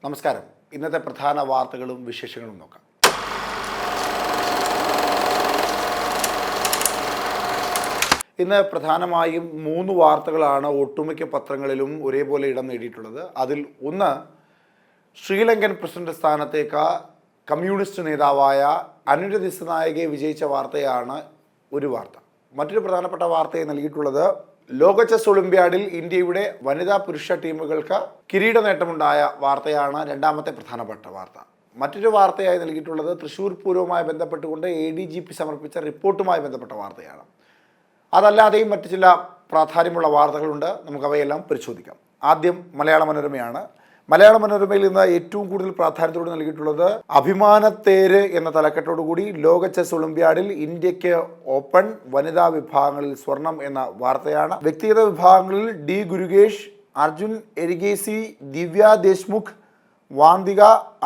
നമസ്കാരം. ഇന്നത്തെ പ്രധാന വാർത്തകളും വിശേഷങ്ങളും നോക്കാം. ഇന്ന് പ്രധാനമായും 3 വാർത്തകളാണ് ഒട്ടുമിക്ക പത്രങ്ങളിലും ഒരേപോലെ ഇടം നേടിയിട്ടുള്ളത്. അതിൽ ഒന്ന്, ശ്രീലങ്കൻ പ്രസിഡന്റ് സ്ഥാനത്തേക്ക് കമ്മ്യൂണിസ്റ്റ് നേതാവായ അനുര ദിസനായകെ വിജയിച്ച വാർത്തയാണ് ഒരു വാർത്ത. മറ്റൊരു പ്രധാനപ്പെട്ട വാർത്തയെ നൽകിയിട്ടുള്ളത് ലോക ചെസ് ഒളിമ്പ്യാഡിൽ ഇന്ത്യയുടെ വനിതാ പുരുഷ ടീമുകൾക്ക് കിരീട നേട്ടമുണ്ടായ വാർത്തയാണ് രണ്ടാമത്തെ പ്രധാനപ്പെട്ട വാർത്ത. മറ്റൊരു വാർത്തയായി നൽകിയിട്ടുള്ളത് തൃശ്ശൂർ പൂരവുമായി ബന്ധപ്പെട്ടുകൊണ്ട് ADGP സമർപ്പിച്ച റിപ്പോർട്ടുമായി ബന്ധപ്പെട്ട വാർത്തയാണ്. അതല്ലാതെയും മറ്റു ചില പ്രാധാന്യമുള്ള വാർത്തകളുണ്ട്. നമുക്കവയെല്ലാം പരിശോധിക്കാം. ആദ്യം മലയാള മനോരമയാണ്. മലയാള മനോരമയിൽ നിന്ന് ഏറ്റവും കൂടുതൽ പ്രാധാന്യത്തോട് നൽകിയിട്ടുള്ളത് അഭിമാനത്തേര് എന്ന തലക്കെട്ടോടുകൂടി ലോക ചെസ് ഒളിമ്പ്യാഡിൽ ഇന്ത്യക്ക് ഓപ്പൺ വനിതാ വിഭാഗങ്ങളിൽ സ്വർണം എന്ന വാർത്തയാണ്. വ്യക്തിഗത വിഭാഗങ്ങളിൽ D. ഗുരുകേഷ്, അർജുൻ എരിഗേസി, ദിവ്യ ദേശ്മുഖ്, വാന്തിക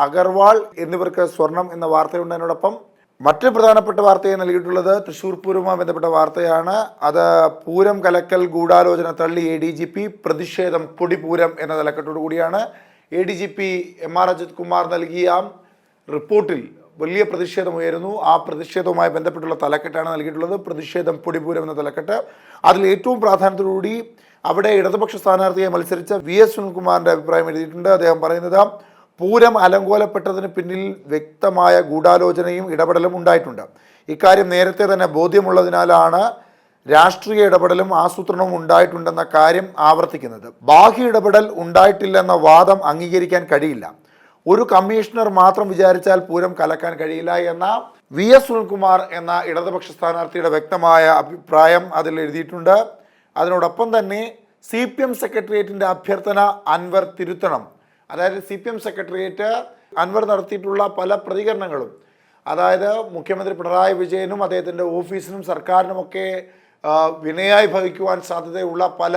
അഗർവാൾ എന്നിവർക്ക് സ്വർണം എന്ന വാർത്തയുണ്ടതിനോടൊപ്പം മറ്റൊരു പ്രധാനപ്പെട്ട വാർത്തയെ നൽകിയിട്ടുള്ളത് തൃശ്ശൂർ പൂരവുമായി ബന്ധപ്പെട്ട വാർത്തയാണ്. അത് പൂരം കലക്കൽ ഗൂഢാലോചന തള്ളി ADGP, പ്രതിഷേധം പൊടിപൂരം എന്ന തലക്കെട്ടോടു കൂടിയാണ്. ADGP MR അജിത് കുമാർ നൽകിയ റിപ്പോർട്ടിൽ വലിയ പ്രതിഷേധമുയരുന്നു. ആ പ്രതിഷേധവുമായി ബന്ധപ്പെട്ടുള്ള തലക്കെട്ടാണ് നൽകിയിട്ടുള്ളത്, പ്രതിഷേധം പൊടിപൂരം എന്ന തലക്കെട്ട്. അതിൽ ഏറ്റവും പ്രാധാന്യത്തോടുകൂടി അവിടെ ഇടതുപക്ഷ സ്ഥാനാർത്ഥിയെ മത്സരിച്ച VS സുനിൽകുമാറിൻ്റെ അഭിപ്രായം എഴുതിയിട്ടുണ്ട്. അദ്ദേഹം പറയുന്നത് പൂരം അലങ്കോലപ്പെട്ടതിന് പിന്നിൽ വ്യക്തമായ ഗൂഢാലോചനയും ഇടപെടലും ഉണ്ടായിട്ടുണ്ട്. ഇക്കാര്യം നേരത്തെ തന്നെ ബോധ്യമുള്ളതിനാലാണ് രാഷ്ട്രീയ ഇടപെടലും ആസൂത്രണവും ഉണ്ടായിട്ടുണ്ടെന്ന കാര്യം ആവർത്തിക്കുന്നത്. ബാഹ്യ ഇടപെടൽ ഉണ്ടായിട്ടില്ലെന്ന വാദം അംഗീകരിക്കാൻ കഴിയില്ല. ഒരു കമ്മീഷണർ മാത്രം വിചാരിച്ചാൽ പൂരം കലക്കാൻ കഴിയില്ല എന്ന VS സുനിൽകുമാർ എന്ന ഇടതുപക്ഷ സ്ഥാനാർത്ഥിയുടെ വ്യക്തമായ അഭിപ്രായം അതിൽ എഴുതിയിട്ടുണ്ട്. അതിനോടൊപ്പം തന്നെ CPM സെക്രട്ടേറിയറ്റിൻ്റെ അഭ്യർത്ഥന അൻവർ തിരുത്തണം. അതായത് CPM സെക്രട്ടേറിയറ്റ് അൻവർ നടത്തിയിട്ടുള്ള പല പ്രതികരണങ്ങളും, അതായത് മുഖ്യമന്ത്രി പിണറായി വിജയനും അദ്ദേഹത്തിൻ്റെ ഓഫീസിനും സർക്കാരിനുമൊക്കെ വിനയായി ഭവിക്കുവാൻ സാധ്യതയുള്ള പല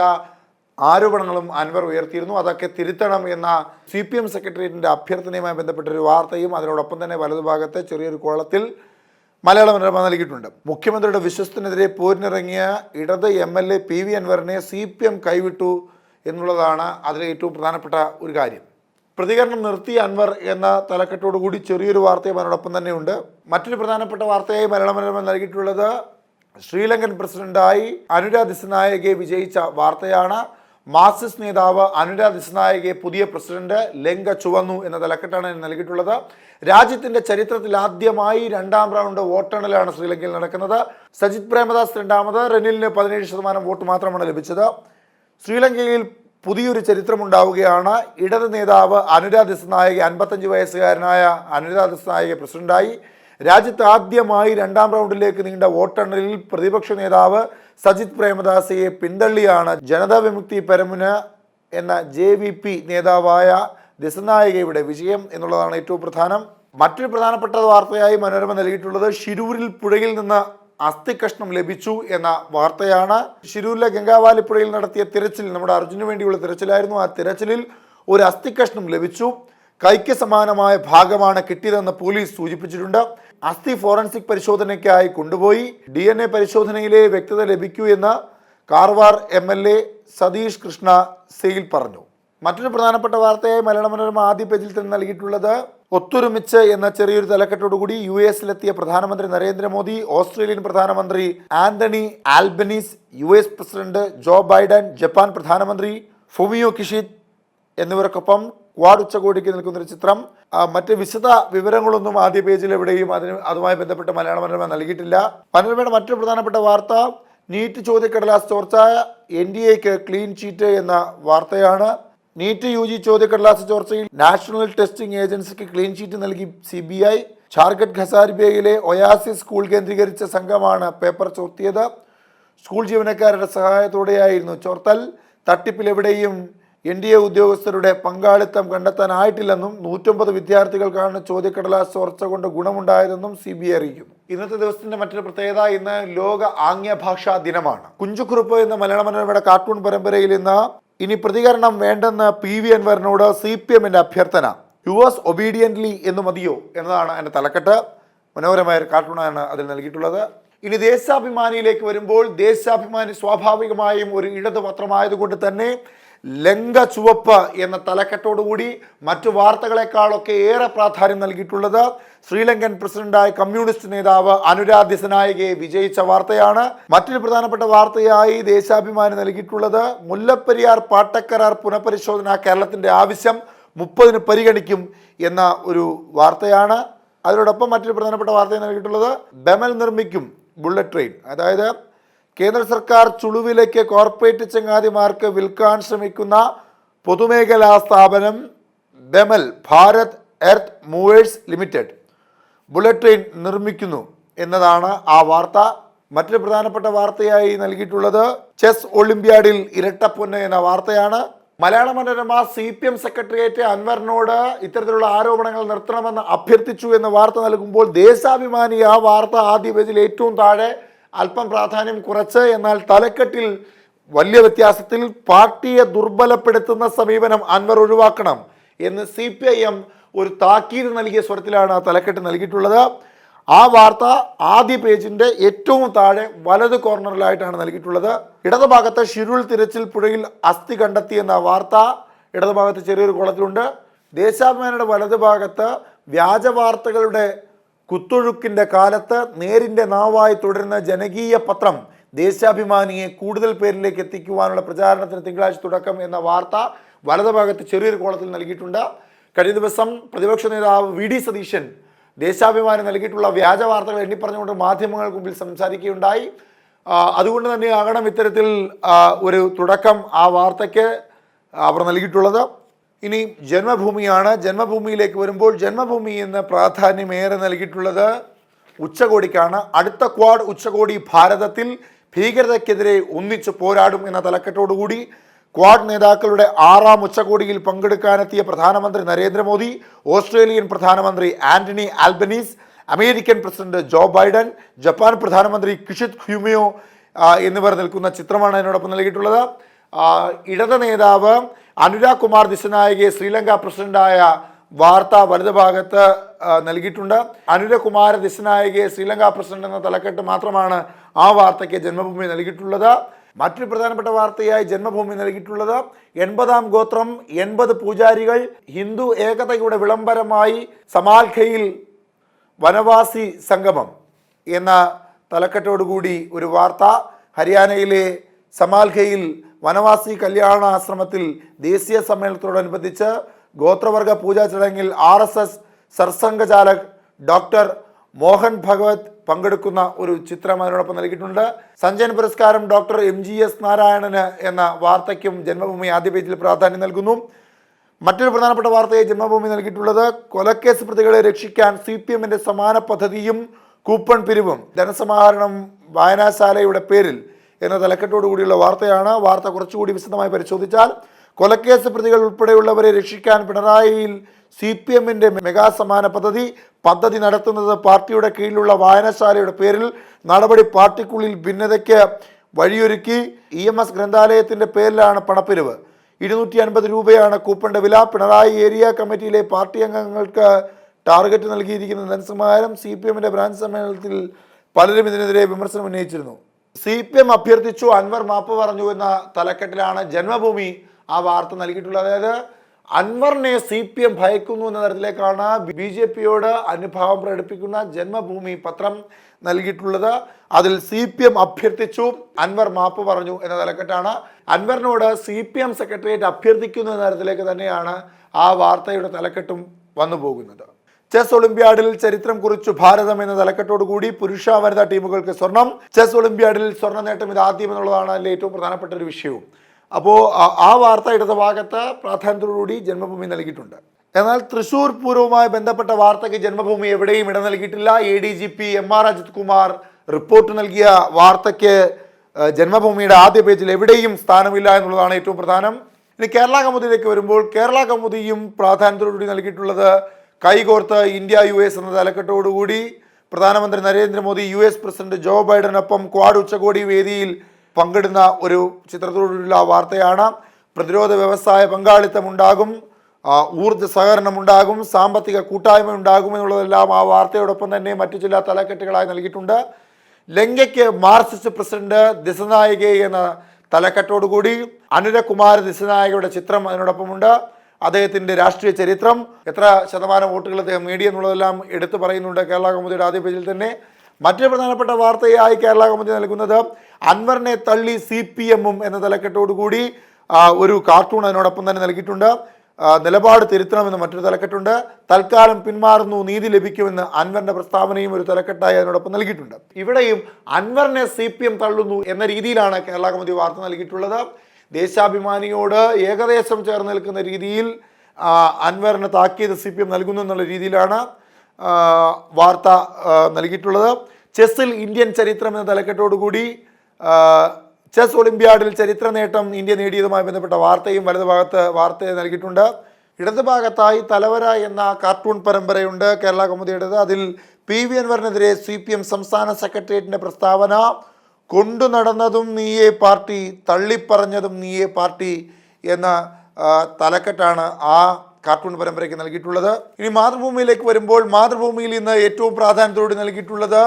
ആരോപണങ്ങളും അൻവർ ഉയർത്തിയിരുന്നു. അതൊക്കെ തിരുത്തണം എന്ന CPM സെക്രട്ടേറിയറ്റിൻ്റെ അഭ്യർത്ഥനയുമായി ബന്ധപ്പെട്ടൊരു വാർത്തയും അതിനോടൊപ്പം തന്നെ വലതുഭാഗത്തെ ചെറിയൊരു കോളത്തിൽ മലയാള മനോരമ നൽകിയിട്ടുണ്ട്. മുഖ്യമന്ത്രിയുടെ വിശ്വസ്തനെതിരെ പോരിനിറങ്ങിയ ഇടത് MLA PV അൻവറിനെ CPM കൈവിട്ടു എന്നുള്ളതാണ് അതിലെ ഏറ്റവും പ്രധാനപ്പെട്ട ഒരു കാര്യം. പ്രതികരണം നിർത്തി അൻവർ എന്ന തലക്കെട്ടോടുകൂടി ചെറിയൊരു വാർത്തയും അതിനോടൊപ്പം തന്നെയുണ്ട്. മറ്റൊരു പ്രധാനപ്പെട്ട വാർത്തയായി മലയാള മനോരമ നൽകിയിട്ടുള്ളത് ശ്രീലങ്കൻ പ്രസിഡന്റായി അനുര ദിസനായകെ വിജയിച്ച വാർത്തയാണ്. മാർക്സിസ്റ്റ് നേതാവ് അനുര ദിസനായകെ പുതിയ പ്രസിഡന്റ്, ലങ്ക ചുവന്നു എന്ന തലക്കെട്ടാണ് നൽകിയിട്ടുള്ളത്. രാജ്യത്തിന്റെ ചരിത്രത്തിൽ ആദ്യമായി 2ാം റൗണ്ട് വോട്ടെണ്ണലാണ് ശ്രീലങ്കയിൽ നടക്കുന്നത്. സജിത് പ്രേമദാസ് 2ാമത്, റെനിലിന് 17% വോട്ട് മാത്രമാണ് ലഭിച്ചത്. ശ്രീലങ്കയിൽ പുതിയൊരു ചരിത്രമുണ്ടാവുകയാണ്. ഇടത് നേതാവ് അനുര ദിസനായകെ, 55 വയസ്സുകാരനായ അനുര ദിസനായകെ പ്രസിഡന്റായി. രാജ്യത്ത് ആദ്യമായി 2ാം റൗണ്ടിലേക്ക് നീണ്ട വോട്ടെണ്ണലിൽ പ്രതിപക്ഷ നേതാവ് സജിത് പ്രേമദാസയെ പിന്തള്ളിയാണ് ജനതാ വിമുക്തി പെരമുന എന്ന JVP നേതാവായ ദിസനായകയുടെ വിജയം എന്നുള്ളതാണ് ഏറ്റവും പ്രധാനം. മറ്റൊരു പ്രധാനപ്പെട്ട വാർത്തയായി മനോരമ നൽകിയിട്ടുള്ളത് ഷിരൂരിൽ പുഴയിൽ നിന്ന് അസ്ഥി കഷ്ണം ലഭിച്ചു എന്ന വാർത്തയാണ്. ഷിരൂരിലെ ഗംഗാവാലി പുഴയിൽ നടത്തിയ തിരച്ചിൽ, നമ്മുടെ അർജുന് വേണ്ടിയുള്ള തിരച്ചിലായിരുന്നു. ആ തിരച്ചിലിൽ ഒരു അസ്ഥി കഷ്ണം ലഭിച്ചു. കൈക്ക് സമാനമായ ഭാഗമാണ് കിട്ടിയതെന്ന് പോലീസ് സൂചിപ്പിച്ചിട്ടുണ്ട്. അസ്ഥി ഫോറൻസിക് പരിശോധനയ്ക്കായി കൊണ്ടുപോയി. DNA പരിശോധനയിലെ വ്യക്തത ലഭിക്കൂ എന്ന് കാർവാർ MLA സതീഷ് കൃഷ്ണ സെയിൽ പറഞ്ഞു. മറ്റൊരു പ്രധാനപ്പെട്ട വാർത്തയായി മലയാള മനോരമ ആദ്യ പേജിൽ തന്നെ നൽകിയിട്ടുള്ളത് ഒത്തൊരുമിച്ച് എന്ന ചെറിയൊരു തലക്കെട്ടോടുകൂടി US-ലെത്തിയ പ്രധാനമന്ത്രി നരേന്ദ്രമോദി, ഓസ്ട്രേലിയൻ പ്രധാനമന്ത്രി Anthony Albanese, US president Joe Biden, Japan പ്രധാനമന്ത്രി ഫുമിയോ കിഷിദ് എന്നിവർക്കൊപ്പം ക്വാഡ് ഉച്ചകോടിക്ക് നിൽക്കുന്നൊരു ചിത്രം. മറ്റ് വിശദ വിവരങ്ങളൊന്നും ആദ്യ പേജിൽ എവിടെയും അതുമായി ബന്ധപ്പെട്ട് മലയാള മനോരമ നൽകിയിട്ടില്ല. മനോരമയുടെ മറ്റൊരു പ്രധാനപ്പെട്ട വാർത്ത നീറ്റ് ചോദ്യക്കടലാസ് ചോർച്ച, NDAക്ക് ക്ലീൻ ചീറ്റ് എന്ന വാർത്തയാണ്. നീറ്റ് UG ചോദ്യക്കടലാസ് ചോർച്ചയിൽ നാഷണൽ ടെസ്റ്റിംഗ് ഏജൻസിക്ക് ക്ലീൻ ചീറ്റ് നൽകി CBI. ഝാർഖണ്ഡ് ഖസാരിബേയിലെ ഒയാസിസ് സ്കൂൾ കേന്ദ്രീകരിച്ച സംഘമാണ് പേപ്പർ ചോർത്തിയത്. സ്കൂൾ ജീവനക്കാരുടെ സഹായത്തോടെയായിരുന്നു ചോർത്തൽ. തട്ടിപ്പിലെവിടെയും NDA ഉദ്യോഗസ്ഥരുടെ പങ്കാളിത്തം കണ്ടെത്താനായിട്ടില്ലെന്നും 150 വിദ്യാർത്ഥികൾക്കാണ് ചോദ്യക്കടലാസ് ചോർച്ച കൊണ്ട് ഗുണമുണ്ടായതെന്നും CBI അറിയിക്കുന്നു. ഇന്നത്തെ ദിവസത്തിന്റെ മറ്റൊരു പ്രത്യേകത, ഇന്ന് ലോക ആംഗ്യ ഭാഷാ ദിനമാണ്. കുഞ്ചുകുറുപ്പ് എന്ന മലയാള മനോരമയുടെ കാർട്ടൂൺ പരമ്പരയിൽ ഇന്ന് ഇനി പ്രതികരണം വേണ്ടെന്ന് PV അൻവറിനോട് CPM-ന്റെ അഭ്യർത്ഥന. US ഒബീഡിയൻ്റ്ലി എന്ന് മതിയോ എന്നതാണ് അതിൻ്റെ തലക്കെട്ട്. മനോഹരമായ ഒരു കാർട്ടൂണാണ് അതിൽ നൽകിയിട്ടുള്ളത്. ഇനി ദേശാഭിമാനിയിലേക്ക് വരുമ്പോൾ, ദേശാഭിമാനി സ്വാഭാവികമായും ഒരു ഇടത് പത്രമായതുകൊണ്ട് തന്നെ ലങ്ക ചുവപ്പ് എന്ന തലക്കെട്ടോടുകൂടി മറ്റു വാർത്തകളെക്കാളൊക്കെ ഏറെ പ്രാധാന്യം നൽകിയിട്ടുള്ളത് ശ്രീലങ്കൻ പ്രസിഡന്റായ കമ്മ്യൂണിസ്റ്റ് നേതാവ് അനുരാഗ് ദിസനായകെ വിജയിച്ച വാർത്തയാണ്. മറ്റൊരു പ്രധാനപ്പെട്ട വാർത്തയായി ദേശാഭിമാനി നൽകിയിട്ടുള്ളത് മുല്ലപ്പെരിയാർ പാട്ടക്കരാർ പുനഃപരിശോധന കേരളത്തിന്റെ ആവശ്യം 30-ന് പരിഗണിക്കും എന്ന ഒരു വാർത്തയാണ്. അതിനോടൊപ്പം മറ്റൊരു പ്രധാനപ്പെട്ട വാർത്ത നൽകിയിട്ടുള്ളത് ബെമൽ നിർമ്മിക്കും ബുള്ളറ്റ് ട്രെയിൻ. അതായത് കേന്ദ്ര സർക്കാർ ചുളുവിലേക്ക് കോർപ്പറേറ്റ് ചങ്ങാതിമാർക്ക് വിൽക്കാൻ ശ്രമിക്കുന്ന പൊതുമേഖലാ സ്ഥാപനം BEML Bharat earth movers limited bullet train നിർമ്മിക്കുന്നു എന്നതാണ് ആ വാർത്ത. മറ്റൊരു പ്രധാനപ്പെട്ട വാർത്തയായി നൽകിയിട്ടുള്ളത് ചെസ് ഒളിമ്പ്യാഡിൽ ഇരട്ടപ്പൊന്ന് എന്ന വാർത്തയാണ്. മലയാള മനോരമ CPM സെക്രട്ടേറിയറ്റ് അൻവറിനോട് ഇത്തരത്തിലുള്ള ആരോപണങ്ങൾ നിർത്തണമെന്ന് അഭ്യർത്ഥിച്ചു എന്ന വാർത്ത നൽകുമ്പോൾ ദേശാഭിമാനി ആ വാർത്ത ആദ്യ പേജിൽ ഏറ്റവും താഴെ അല്പം പ്രാധാന്യം കുറച്ച്, എന്നാൽ തലക്കെട്ടിൽ വലിയ വ്യത്യാസത്തിൽ പാർട്ടിയെ ദുർബലപ്പെടുത്തുന്ന സമീപനം അൻവർ ഒഴിവാക്കണം എന്ന് CPIM ഒരു താക്കീത് നൽകിയ സ്വരത്തിലാണ് ആ തലക്കെട്ട് നൽകിയിട്ടുള്ളത്. ആ വാർത്ത ആദ്യ പേജിന്റെ ഏറ്റവും താഴെ വലത് കോർണറിലായിട്ടാണ് നൽകിയിട്ടുള്ളത്. ഇടതുഭാഗത്ത് ഷിരുൾ തിരച്ചിൽ പുഴയിൽ അസ്ഥി കണ്ടെത്തിയെന്ന വാർത്ത ഇടതുഭാഗത്ത് ചെറിയൊരു കോളത്തിലുണ്ട്. ദേശാഭിമാനിയുടെ വലതുഭാഗത്ത് വ്യാജ വാർത്തകളുടെ കുത്തൊഴുക്കിന്റെ കാലത്ത് നേരിന്റെ നാവായി തുടരുന്ന ജനകീയ പത്രം ദേശാഭിമാനിയെ കൂടുതൽ പേരിലേക്ക് എത്തിക്കുവാനുള്ള പ്രചാരണത്തിന് തിങ്കളാഴ്ച തുടക്കം എന്ന വാർത്ത വലതുഭാഗത്ത് ചെറിയൊരു കോളത്തിൽ നൽകിയിട്ടുണ്ട്. കഴിഞ്ഞ ദിവസം പ്രതിപക്ഷ നേതാവ് VD സതീശൻ ദേശാഭിമാനി നൽകിയിട്ടുള്ള വ്യാജ വാർത്തകൾ എണ്ണിപ്പറഞ്ഞുകൊണ്ട് മാധ്യമങ്ങൾക്ക് മുമ്പിൽ സംസാരിക്കുകയുണ്ടായി. അതുകൊണ്ട് തന്നെയാകണം ഇത്തരത്തിൽ ഒരു തുടക്കം ആ വാർത്തയ്ക്ക് അവർ നൽകിയിട്ടുള്ളത്. ഇനി ജന്മഭൂമിയാണ്. ജന്മഭൂമിയിലേക്ക് വരുമ്പോൾ ജന്മഭൂമി എന്ന പ്രാധാന്യമേറെ നൽകിയിട്ടുള്ളത് ഉച്ചകോടിക്കാണ്. അടുത്ത ക്വാഡ് ഉച്ചകോടി ഭാരതത്തിൽ ഭീകരതയ്ക്കെതിരെ ഒന്നിച്ചു പോരാടും എന്ന തലക്കെട്ടോടുകൂടി ക്വാഡ് നേതാക്കളുടെ 6ാം ഉച്ചകോടിയിൽ പങ്കെടുക്കാനെത്തിയ പ്രധാനമന്ത്രി നരേന്ദ്രമോദി, ഓസ്ട്രേലിയൻ പ്രധാനമന്ത്രി Anthony Albanese, American president Joe Biden, Japan പ്രധാനമന്ത്രി കിഷിത് ഫ്യൂമിയോ എന്നിവർ നിൽക്കുന്ന ചിത്രമാണ് അതിനോടൊപ്പം നൽകിയിട്ടുള്ളത്. ഇടത് നേതാവ് അനുരാഗ് കുമാർ ദിസനായകെ ശ്രീലങ്ക പ്രസിഡന്റായ വാർത്ത വലതുഭാഗത്ത് നൽകിയിട്ടുണ്ട്. അനുരാഗ് കുമാർ ദിസനായകെ ശ്രീലങ്ക പ്രസിഡന്റ് എന്ന തലക്കെട്ട് മാത്രമാണ് ആ വാർത്തയ്ക്ക് ജന്മഭൂമി നൽകിയിട്ടുള്ളത്. മറ്റൊരു പ്രധാനപ്പെട്ട വാർത്തയായി ജന്മഭൂമി നൽകിയിട്ടുള്ളത് 80-ാം ഗോത്രം 80 പൂജാരികൾ ഹിന്ദു ഏകതയുടെ വിളംബരമായി സമാൽഖയിൽ വനവാസി സംഗമം എന്ന തലക്കെട്ടോടുകൂടി ഒരു വാർത്ത. ഹരിയാനയിലെ സമാൽഖയിൽ വനവാസി കല്യാണ ആശ്രമത്തിൽ ദേശീയ സമ്മേളനത്തോടനുബന്ധിച്ച് ഗോത്രവർഗ പൂജാ ചടങ്ങിൽ RSS സർസംഘചാലക് ഡോക്ടർ മോഹൻ ഭഗവത് പങ്കെടുക്കുന്ന ഒരു ചിത്രം അതിനോടൊപ്പം നൽകിയിട്ടുണ്ട്. സഞ്ജയൻ പുരസ്കാരം ഡോക്ടർ MGS നാരായണന് എന്ന വാർത്തയ്ക്കും ജന്മഭൂമി ആദ്യ പേജിൽ പ്രാധാന്യം നൽകുന്നു. മറ്റൊരു പ്രധാനപ്പെട്ട വാർത്തയെ ജന്മഭൂമി നൽകിയിട്ടുള്ളത് കൊലക്കേസ് പ്രതികളെ രക്ഷിക്കാൻ CPMന്റെ സമാന പദ്ധതിയും കൂപ്പൺ പിരിവും ധനസമാഹരണം വായനാശാലയുടെ പേരിൽ എന്ന തലക്കെട്ടോടുകൂടിയുള്ള വാർത്തയാണ്. വാർത്ത കുറച്ചുകൂടി വിശദമായി പരിശോധിച്ചാൽ കൊലക്കേസ് പ്രതികൾ ഉൾപ്പെടെയുള്ളവരെ രക്ഷിക്കാൻ പിണറായിയിൽ CPMന്റെ മെഗാ സമാന പദ്ധതി നടത്തുന്നത് പാർട്ടിയുടെ കീഴിലുള്ള വായനശാലയുടെ പേരിൽ നടപടി പാർട്ടിക്കുള്ളിൽ ഭിന്നതയ്ക്ക് വഴിയൊരുക്കി. EMS ഗ്രന്ഥാലയത്തിന്റെ പേരിലാണ് പണപ്പിരിവ്. 250 രൂപയാണ് കൂപ്പണിന്റെ വില. പിണറായി ഏരിയ കമ്മിറ്റിയിലെ പാർട്ടി അംഗങ്ങൾക്ക് ടാർഗറ്റ് നൽകിയിരിക്കുന്ന ധനസമാഹാരം CPMന്റെ ബ്രാഞ്ച് സമ്മേളനത്തിൽ പലരും ഇതിനെതിരെ വിമർശനം ഉന്നയിച്ചിരുന്നു. CPM അഭ്യർത്ഥിച്ചു, അൻവർ മാപ്പ് പറഞ്ഞു എന്ന തലക്കെട്ടിലാണ് ജന്മഭൂമി ആ വാർത്ത നൽകിയിട്ടുള്ളത്. അതായത് അൻവറിനെ CPM ഭയക്കുന്നു എന്ന തരത്തിലേക്കാണ് BJPയോട് അനുഭാവം പ്രകടിപ്പിക്കുന്ന ജന്മഭൂമി പത്രം നൽകിയിട്ടുള്ളത്. അതിൽ CPM അഭ്യർത്ഥിച്ചു, അൻവർ മാപ്പ് പറഞ്ഞു എന്ന തലക്കെട്ടാണ്. അൻവറിനോട് CPM സെക്രട്ടേറിയറ്റ് അഭ്യർത്ഥിക്കുന്നു എന്ന തരത്തിലേക്ക് തന്നെയാണ് ആ വാർത്തയുടെ തലക്കെട്ടും വന്നു പോകുന്നത്. ചെസ് ഒളിമ്പ്യാഡിൽ ചരിത്രം കുറിച്ചു ഭാരതം എന്ന തലക്കെട്ടോടുകൂടി പുരുഷ വനിതാ ടീമുകൾക്ക് സ്വർണം. ചെസ് ഒളിമ്പ്യാഡിൽ സ്വർണ്ണ നേട്ടം ഇതാദ്യം എന്നുള്ളതാണ് അതിലെ ഏറ്റവും പ്രധാനപ്പെട്ട ഒരു വിഷയവും. അപ്പോൾ ആ വാർത്ത ഇടത് ഭാഗത്ത് പ്രാധാന്യത്തോടുകൂടി ജന്മഭൂമി നൽകിയിട്ടുണ്ട്. എന്നാൽ തൃശ്ശൂർ പൂരവുമായി ബന്ധപ്പെട്ട വാർത്തയ്ക്ക് ജന്മഭൂമി എവിടെയും ഇടം നൽകിയിട്ടില്ല. ADGP MR Ajith Kumar report നൽകിയ വാർത്തയ്ക്ക് ജന്മഭൂമിയുടെ ആദ്യ പേജിൽ എവിടെയും സ്ഥാനമില്ല എന്നുള്ളതാണ് ഏറ്റവും പ്രധാനം. ഇനി കേരള കൗമുദിയിലേക്ക് വരുമ്പോൾ കേരള കൗമുദിയും പ്രാധാന്യത്തോടുകൂടി നൽകിയിട്ടുള്ളത് കൈകോർത്ത് ഇന്ത്യ US എന്ന തലക്കെട്ടോടുകൂടി പ്രധാനമന്ത്രി നരേന്ദ്രമോദി US പ്രസിഡന്റ് ജോ ബൈഡനൊപ്പം ക്വാഡ് ഉച്ചകോടി വേദിയിൽ പങ്കിടുന്ന ഒരു ചിത്രത്തോടുള്ള വാർത്തയാണ്. പ്രതിരോധ വ്യവസായ പങ്കാളിത്തം ഉണ്ടാകും, ഊർജ്ജ സഹകരണം ഉണ്ടാകും, സാമ്പത്തിക കൂട്ടായ്മ ഉണ്ടാകും എന്നുള്ളതെല്ലാം ആ വാർത്തയോടൊപ്പം തന്നെ മറ്റു ചില തലക്കെട്ടുകളായി നൽകിയിട്ടുണ്ട്. ലങ്കയ്ക്ക് മാർക്സിസ്റ്റ് പ്രസിഡന്റ് ദിസനായകെ എന്ന തലക്കെട്ടോടുകൂടി അനിരകുമാര ദിസനായകയുടെ ചിത്രം അതിനോടൊപ്പമുണ്ട്. അദ്ദേഹത്തിന്റെ രാഷ്ട്രീയ ചരിത്രം, എത്ര ശതമാനം വോട്ടുകൾ അദ്ദേഹം നേടി എന്നുള്ളതെല്ലാം എടുത്തു പറയുന്നുണ്ട് കേരള കൗമുദിയുടെ ആദ്യ പേജിൽ തന്നെ. മറ്റൊരു പ്രധാനപ്പെട്ട വാർത്തയായി കേരള കൗമുദി നൽകുന്നത് അൻവറിനെ തള്ളി CPM-ഉം എന്ന തലക്കെട്ടോടുകൂടി ഒരു കാർട്ടൂൺ അതിനോടൊപ്പം തന്നെ നൽകിയിട്ടുണ്ട്. നിലപാട് തിരുത്തണമെന്ന് മറ്റൊരു തലക്കെട്ടുണ്ട്. തൽക്കാലം പിന്മാറുന്നു, നീതി ലഭിക്കുമെന്ന് അൻവറിന്റെ പ്രസ്താവനയും ഒരു തലക്കെട്ടായി അതിനോടൊപ്പം നൽകിയിട്ടുണ്ട്. ഇവിടെയും അൻവറിനെ CPM തള്ളുന്നു എന്ന രീതിയിലാണ് കേരള കൗമുദി വാർത്ത നൽകിയിട്ടുള്ളത്. ദേശാഭിമാനിയോട് ഏകദേശം ചേർന്ന് നിൽക്കുന്ന രീതിയിൽ അൻവറിന് താക്കീത് CPM നൽകുന്നു എന്നുള്ള രീതിയിലാണ് വാർത്ത നൽകിയിട്ടുള്ളത്. ചെസ്സിൽ ഇന്ത്യൻ ചരിത്രം എന്ന തലക്കെട്ടോടുകൂടി ചെസ് ഒളിമ്പ്യാഡിൽ ചരിത്ര നേട്ടം ഇന്ത്യ നേടിയതുമായി ബന്ധപ്പെട്ട വാർത്തയും വലതുഭാഗത്ത് വാർത്ത നൽകിയിട്ടുണ്ട്. ഇടതുഭാഗത്തായി തലവര എന്ന കാർട്ടൂൺ പരമ്പരയുണ്ട് കേരള കൗമുദിയുടേത്. അതിൽ PV അൻവറിനെതിരെ CPM സംസ്ഥാന സെക്രട്ടേറിയറ്റിന്റെ പ്രസ്താവന, കൊണ്ടു നടന്നതും നീയേ പാർട്ടി, തള്ളിപ്പറഞ്ഞതും നീയേ പാർട്ടി എന്ന തലക്കെട്ടാണ് ആ കാർട്ടൂൺ പരമ്പരയ്ക്ക് നൽകിയിട്ടുള്ളത്. ഇനി മാതൃഭൂമിയിലേക്ക് വരുമ്പോൾ മാതൃഭൂമിയിൽ ഇന്ന് ഏറ്റവും പ്രാധാന്യത്തോടെ നൽകിയിട്ടുള്ളത്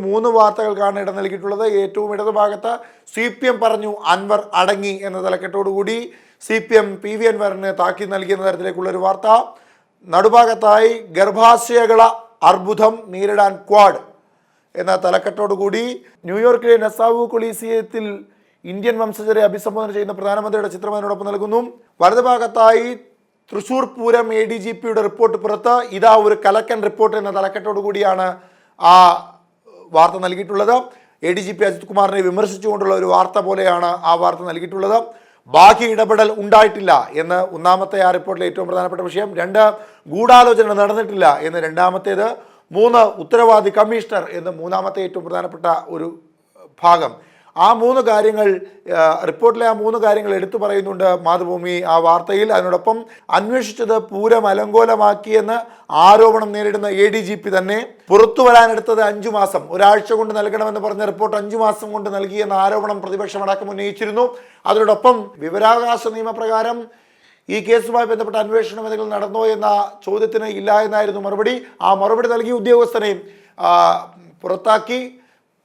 മൂന്ന് വാർത്തകൾക്കാണ് ഇടം നൽകിയിട്ടുള്ളത്. ഏറ്റവും ഇടതുഭാഗത്ത് CPM പറഞ്ഞു അൻവർ അടങ്ങി എന്ന തലക്കെട്ടോടുകൂടി CPM PV അൻവറിന് താക്കീത് നൽകിയെന്ന തരത്തിലേക്കുള്ള ഒരു വാർത്ത. നടുഭാഗത്തായി ഗർഭാശയകള അർബുദം നേരിടാൻ ക്വാഡ് എന്ന തലക്കെട്ടോടുകൂടി ന്യൂയോർക്കിലെ നസാവു കൊളീസിയത്തിൽ ഇന്ത്യൻ വംശജരെ അഭിസംബോധന ചെയ്യുന്ന പ്രധാനമന്ത്രിയുടെ ചിത്രം അതിനോടൊപ്പം നൽകുന്നു. വലതുഭാഗത്തായി തൃശൂർ പൂരം ADGPയുടെ റിപ്പോർട്ട് പുറത്ത്, ഇതാ ഒരു കലക്കൻ റിപ്പോർട്ട് എന്ന തലക്കെട്ടോടുകൂടിയാണ് ആ വാർത്ത നൽകിയിട്ടുള്ളത്. ADGP അജിത് കുമാറിനെ വിമർശിച്ചുകൊണ്ടുള്ള ഒരു വാർത്ത പോലെയാണ് ആ വാർത്ത നൽകിയിട്ടുള്ളത്. ബാഹ്യ ഇടപെടൽ ഉണ്ടായിട്ടില്ല എന്ന് ഒന്നാമത്തെ ആ റിപ്പോർട്ടിലെ ഏറ്റവും പ്രധാനപ്പെട്ട വിഷയം. 2, ഗൂഢാലോചന നടന്നിട്ടില്ല എന്ന് രണ്ടാമത്തേത്. 3, ഉത്തരവാദി കമ്മീഷണർ എന്ന് മൂന്നാമത്തെ ഏറ്റവും പ്രധാനപ്പെട്ട ഒരു ഭാഗം. ആ 3 കാര്യങ്ങൾ റിപ്പോർട്ടിലെ 3 കാര്യങ്ങൾ എടുത്തു പറയുന്നുണ്ട് മാതൃഭൂമി ആ വാർത്തയിൽ. അതിനോടൊപ്പം അന്വേഷിച്ചത് പൂരം അലങ്കോലമാക്കിയെന്ന് ആരോപണം നേരിടുന്ന ADGP തന്നെ പുറത്തു വരാനെടുത്തത് 5 മാസം, ഒരാഴ്ച കൊണ്ട് നൽകണമെന്ന് പറഞ്ഞ റിപ്പോർട്ട് 5 മാസം കൊണ്ട് നൽകിയെന്ന ആരോപണം പ്രതിപക്ഷമടക്കം ഉന്നയിച്ചിരുന്നു. അതിനോടൊപ്പം വിവരാവകാശ നിയമപ്രകാരം ഈ കേസുമായി ബന്ധപ്പെട്ട അന്വേഷണം എന്തെങ്കിലും നടന്നോ എന്ന ചോദ്യത്തിന് ഇല്ല എന്നായിരുന്നു മറുപടി. ആ മറുപടി നൽകിയ ഉദ്യോഗസ്ഥനെ പുറത്താക്കി.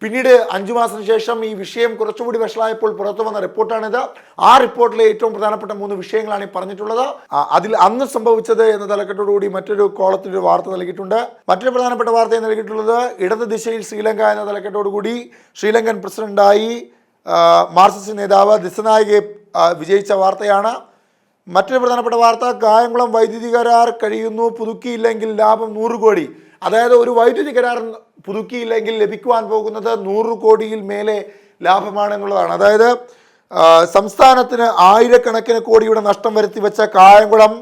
പിന്നീട് 5 മാസത്തിന് ശേഷം ഈ വിഷയം കുറച്ചുകൂടി വഷളായപ്പോൾ പുറത്തു വന്ന റിപ്പോർട്ടാണിത്. ആ റിപ്പോർട്ടിലെ ഏറ്റവും പ്രധാനപ്പെട്ട 3 വിഷയങ്ങളാണ് ഈ പറഞ്ഞിട്ടുള്ളത്. അതിൽ അന്ന് സംഭവിച്ചത് എന്ന തലക്കെട്ടോടുകൂടി മറ്റൊരു കോളത്തിൽ ഒരു വാർത്ത നൽകിയിട്ടുണ്ട്. മറ്റൊരു പ്രധാനപ്പെട്ട വാർത്ത നൽകിയിട്ടുള്ളത് ഇടത് ദിശയിൽ ശ്രീലങ്ക എന്ന തലക്കെട്ടോടുകൂടി ശ്രീലങ്കൻ പ്രസിഡന്റായി മാർക്സിസ്റ്റ് നേതാവ് ദിസനായകെ വിജയിച്ച വാർത്തയാണ്. മറ്റൊരു പ്രധാനപ്പെട്ട വാർത്ത കായംകുളം വൈദ്യുതി കരാർ കഴിയുന്നു, പുതുക്കിയില്ലെങ്കിൽ ലാഭം 100 കോടി. അതായത് ഒരു വൈദ്യുതി കരാർ പുതുക്കിയില്ലെങ്കിൽ ലഭിക്കുവാൻ പോകുന്നത് 100 കോടിയിൽ മേലെ ലാഭമാണ് എന്നുള്ളതാണ്. അതായത് സംസ്ഥാനത്തിന് ആയിരക്കണക്കിന് കോടിയുടെ നഷ്ടം വരുത്തി വെച്ച കായംകുളം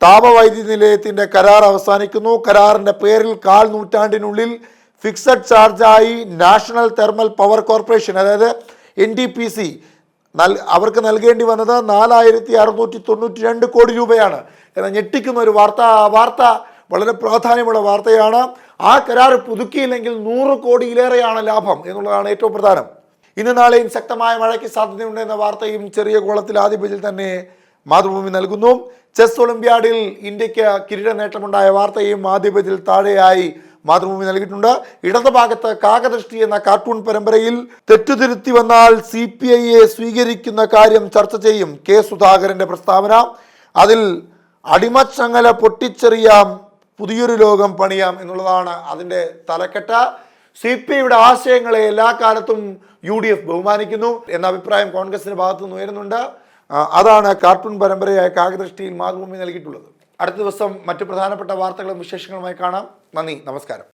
താപവൈദ്യുതി നിലയത്തിൻ്റെ കരാർ അവസാനിക്കുന്നു. കരാറിൻ്റെ പേരിൽ 1/4 നൂറ്റാണ്ടിനുള്ളിൽ ഫിക്സഡ് ചാർജായി നാഷണൽ തെർമൽ പവർ കോർപ്പറേഷൻ അതായത് NTPC അവർക്ക് നൽകേണ്ടി വന്നത് 4692 കോടി രൂപയാണ് എന്ന ഞെട്ടിക്കുന്ന ഒരു വാർത്ത. ആ വാർത്ത വളരെ പ്രാധാന്യമുള്ള വാർത്തയാണ്. ആ കരാർ പുതുക്കിയില്ലെങ്കിൽ 100 കോടിയിലേറെയാണ് ലാഭം എന്നുള്ളതാണ് ഏറ്റവും പ്രധാനം. ഇന്ന് നാളെയും ശക്തമായ മഴയ്ക്ക് സാധ്യതയുണ്ട് എന്ന വാർത്തയും ചെറിയ കോളത്തിൽ ആദ്യ പേജിൽ തന്നെ മാതൃഭൂമി നൽകുന്നു. ചെസ് ഒളിമ്പ്യാഡിൽ ഇന്ത്യക്ക് കിരീട നേട്ടമുണ്ടായ വാർത്തയും ആദ്യ പേജിൽ താഴെയായി മാതൃഭൂമി നൽകിയിട്ടുണ്ട്. ഇടതുഭാഗത്ത് കാകദൃഷ്ടി എന്ന കാർട്ടൂൺ പരമ്പരയിൽ തെറ്റുതിരുത്തി വന്നാൽ CPIയെ സ്വീകരിക്കുന്ന കാര്യം ചർച്ച ചെയ്യും, K സുധാകരന്റെ പ്രസ്താവന. അതിൽ അടിമച്ചങ്ങല പൊട്ടിച്ചെറിയാം, പുതിയൊരു ലോകം പണിയാം എന്നുള്ളതാണ് അതിൻ്റെ തലക്കെട്ട്. CPIയുടെ ആശയങ്ങളെ എല്ലാ കാലത്തും UDF ബഹുമാനിക്കുന്നു എന്ന അഭിപ്രായം കോൺഗ്രസിന്റെ ഭാഗത്തു നിന്ന് ഉയരുന്നുണ്ട്. അതാണ് കാർട്ടൂൺ പരമ്പരയായ കാകദൃഷ്ടിയിൽ മാതൃഭൂമി നൽകിയിട്ടുള്ളത്. അടുത്ത ദിവസം മറ്റു പ്രധാനപ്പെട്ട വാർത്തകളും വിശേഷങ്ങളുമായി കാണാം. നന്ദി, നമസ്കാരം.